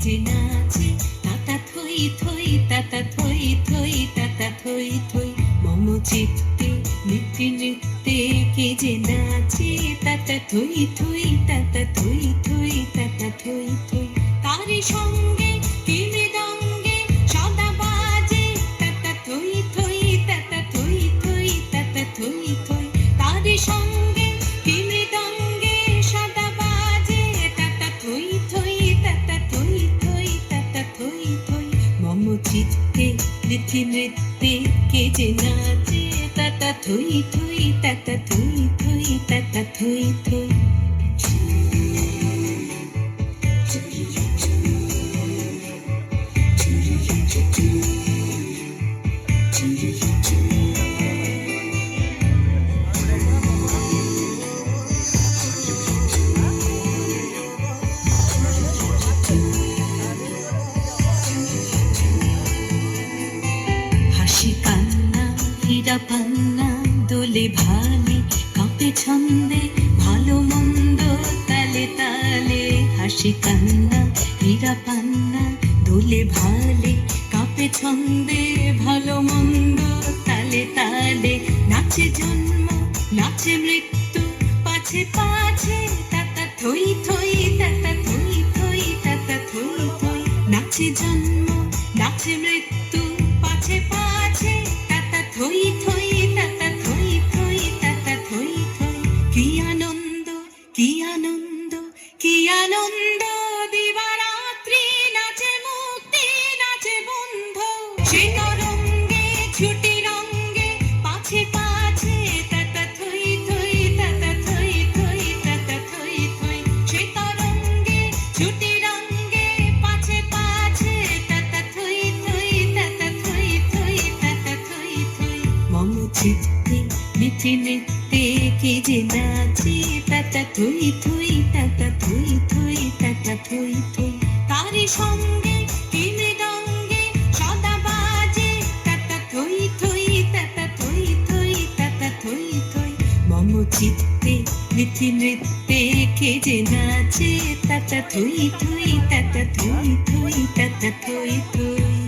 যে নাচে তাতা থই থই তাতা থই থই তাতা থই থই মম চিত্তে নৃত্যে নৃত্যে কে যে নাচে তাতা থই থই তাতা থই থই তাতা থই থই তারি সঙ্গে কি মৃদঙ্গে সদা বাজে তাতা থই থই তাতা থই থই তাতা থই থই তারি সঙ্গে কি মৃদঙ্গে সদা বাজে তাতা থই থই তাতা থই থই তাতা থই থই মম চিত্তে নৃত্যে নৃত্যে কে যে নাচে তাতা থই থই তাতা থই থই তাতা থই থই হাসি কান্না হীরা পান্না দোলে ভালে কাঁপে ছন্দে ভালো মন্দ তালে তালে হাসি কান্না হীরা পান্না দোলে ভালে কাঁপে ছন্দে ভালো মন্দ তালে তালে নাচে জন্ম নাচে মৃত্যু পাছে পাছে তাতা থই থই তাতা থই থই তাতা থই থই নাচে জন্ম নাচে মৃত্যু পাছে পাছে তাতা থই থই তাতা থই থই তাতা থই থই কি আনন্দ কি আনন্দ কি আনন্দ দিবারাত্রি নাচে মুক্তি নাচে বন্ধ সে তরঙ্গে ছুটি রঙ্গে পাছে পাছে তাতা থই থই তাতা থই থই তাতা থই থই সে তরঙ্গে ছুটি রঙ্গে পাছে পাছে তাতা থই থই তাতা থই থই তাতা থই থই মম চিত্তে নৃত্যে নৃত্যে কে যে নাচে তাতা থই থই তাতা থই থই তাতা থই থই তারি সঙ্গে কি মৃদঙ্গে সদা বাজে তাতা থই থই তাতা থই থই তাতা থই থই মম চিত্তে নৃত্যে নৃত্যে কে যে নাচে তাতা থই থই তাতা থই থই তাতা থই থই